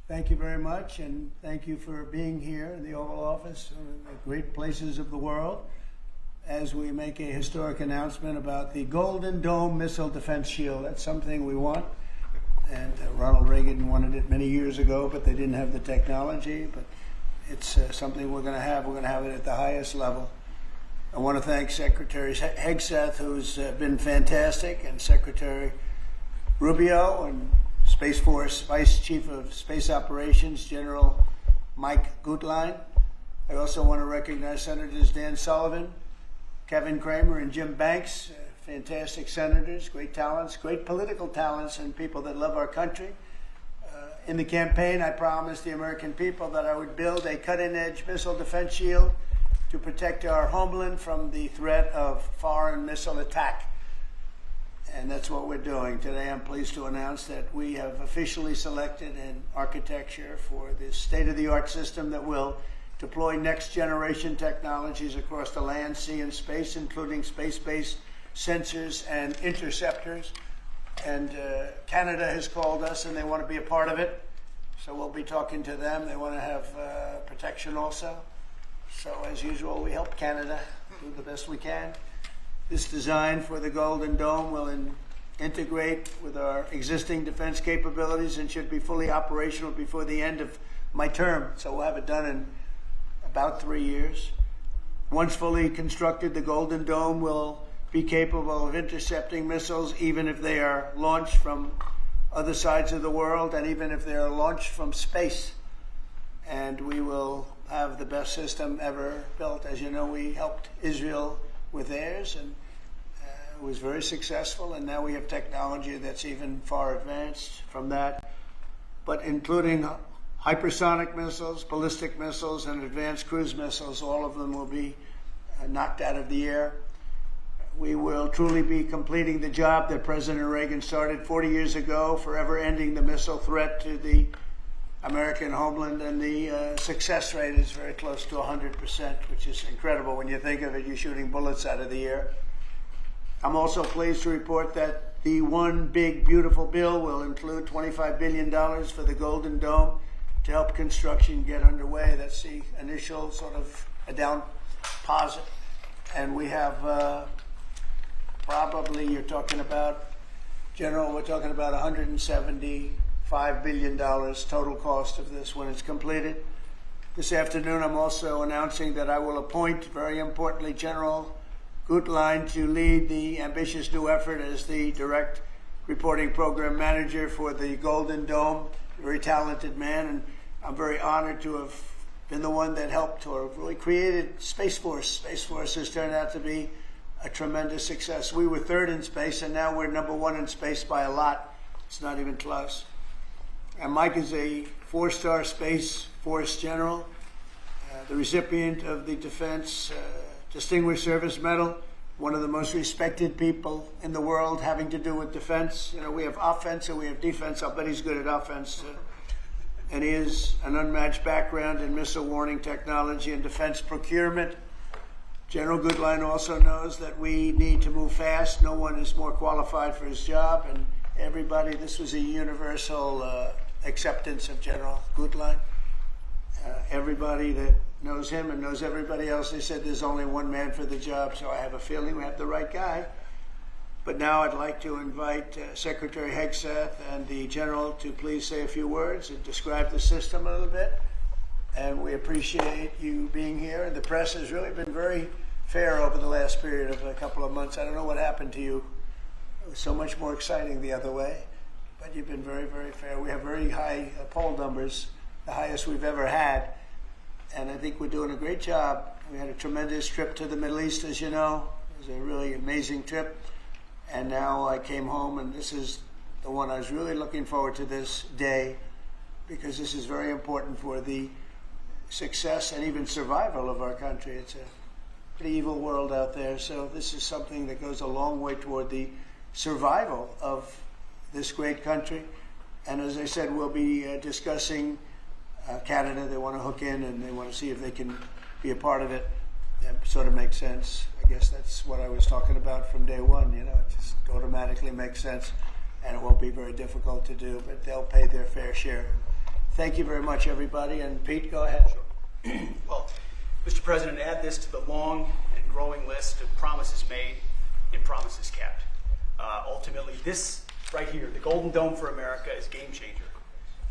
Thank you very much, and thank you for being here in the Oval Office, one of the great places of the world, as we make a historic announcement about the Golden Dome Missile Defense Shield. That's something we want, and Ronald Reagan wanted it many years ago, but they didn't have the technology. But it's something we're going to have. We're going to have it at the highest level. I want to thank Secretary Hegseth, who's been fantastic, and Secretary Rubio, and Space Force Vice Chief of Space Operations, General Mike Gutlein. I also want to recognize Senators Dan Sullivan, Kevin Cramer, and Jim Banks, fantastic senators, great talents, great political talents, and people that love our country. In the campaign, I promised the American people that I would build a cutting-edge missile defense shield to protect our homeland from the threat of foreign missile attack. And that's what we're doing. Today, I'm pleased to announce that we have officially selected an architecture for this state-of-the-art system that will deploy next-generation technologies across the land, sea, and space, including space-based sensors and interceptors. And Canada has called us, and they want to be a part of it. So we'll be talking to them. They want to have protection also. So as usual, we help Canada do the best we can. This design for the Golden Dome will integrate with our existing defense capabilities and should be fully operational before the end of my term. So we'll have it done in about 3 years. Once fully constructed, the Golden Dome will be capable of intercepting missiles even if they are launched from other sides of the world and even if they are launched from space. And we will have the best system ever built. As you know, we helped Israel with theirs, and it was very successful, and now we have technology that's even far advanced from that, but including hypersonic missiles, ballistic missiles, and advanced cruise missiles. All of them will be knocked out of the air. We will truly be completing the job that President Reagan started 40 years ago, forever ending the missile threat to the American homeland, and the success rate is very close to 100%, which is incredible when you think of it. You're shooting bullets out of the air. I'm also pleased to report that the One Big Beautiful Bill will include $25 billion for the Golden Dome to help construction get underway. That's the initial sort of a down deposit. And we have probably, you're talking about, General, we're talking about $175 billion total cost of this when it's completed. This afternoon, I'm also announcing that I will appoint, very importantly, General Gutlein to lead the ambitious new effort as the direct reporting program manager for the Golden Dome. Very talented man, and I'm very honored to have been the one that helped or really created Space Force. Space Force has turned out to be a tremendous success. We were third in space, and now we're number one in space by a lot. It's not even close. And Mike is a four-star Space Force general, the recipient of the Defense Distinguished Service Medal, one of the most respected people in the world having to do with defense. You know, we have offense and we have defense. I'll bet he's good at offense. And he has an unmatched background in missile warning technology and defense procurement. General Gutlein also knows that we need to move fast. No one is more qualified for his job, and everybody, this was a universal acceptance of General Gutlein. Everybody that knows him and knows everybody else, they said there's only one man for the job, so I have a feeling we have the right guy. But now I'd like to invite Secretary Hegseth and the General to please say a few words and describe the system a little bit. And we appreciate you being here. And the press has really been very fair over the last period of a couple of months. I don't know what happened to you. It was so much more exciting the other way. But you've been very, very fair. We have very high poll numbers, the highest we've ever had. And I think we're doing a great job. We had a tremendous trip to the Middle East, as you know. It was a really amazing trip. And now I came home, and this is the one I was really looking forward to this day, because this is very important for the success and even survival of our country. It's a pretty evil world out there, so this is something that goes a long way toward the survival of this great country. And as I said, we'll be discussing Canada. They want to hook in, and they want to see if they can be a part of it. That sort of makes sense. I guess that's what I was talking about from day one. You know, it just automatically makes sense, and it won't be very difficult to do, but they'll pay their fair share. Thank you very much, everybody. And Pete, go ahead. Well, Mr. President, add this to the long and growing list of promises made and promises kept. Ultimately, this right here, the Golden Dome for America, is a game changer.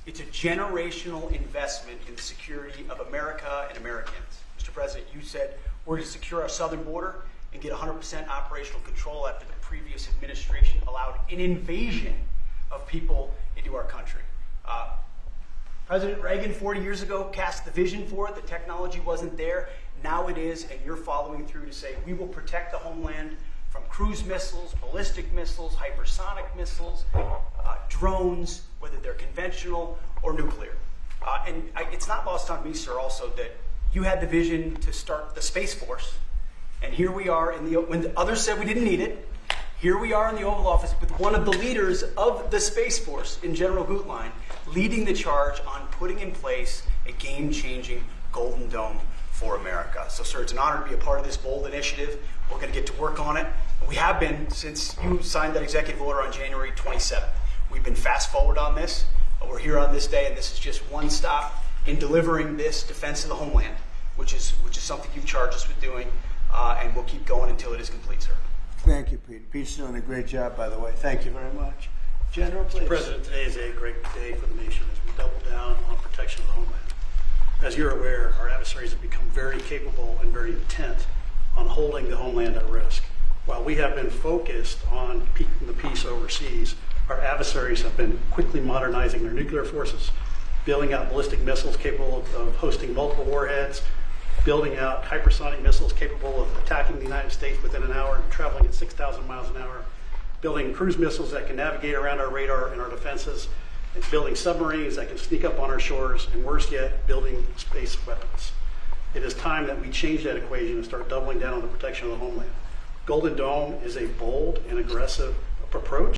It's a generational investment in the security of America and Americans. Mr. President, you said we're going to secure our southern border and get 100% operational control after the previous administration allowed an invasion of people into our country. President Reagan 40 years ago cast the vision for it. The technology wasn't there. Now it is, and you're following through to say we will protect the homeland from cruise missiles, ballistic missiles, hypersonic missiles, drones, whether they're conventional or nuclear. It's not lost on me, sir, also that you had the vision to start the Space Force, and here we are when the others said we didn't need it. Here we are in the Oval Office with one of the leaders of the Space Force, in General Gutlein, leading the charge on putting in place a game-changing Golden Dome for America. So, sir, it's an honor to be a part of this bold initiative. We're going to get to work on it. We have been since you signed that executive order on January 27th. We've been fast forward on this. We're here on this day, and this is just one stop in delivering this defense of the homeland, which is something you've charged us with doing, and we'll keep going until it is complete, sir. Thank you, Pete. Pete's doing a great job, by the way. Thank you very much. General, please. Mr. President, today is a great day for the nation as we double down on protection of the homeland. As you're aware, our adversaries have become very capable and very intent on holding the homeland at risk. While we have been focused on keeping the peace overseas, our adversaries have been quickly modernizing their nuclear forces, building out ballistic missiles capable of hosting multiple warheads, building out hypersonic missiles capable of attacking the United States within an hour and traveling at 6,000 miles an hour, building cruise missiles that can navigate around our radar and our defenses, and building submarines that can sneak up on our shores, and worse yet, building space weapons. It is time that we change that equation and start doubling down on the protection of the homeland. Golden Dome is a bold and aggressive approach.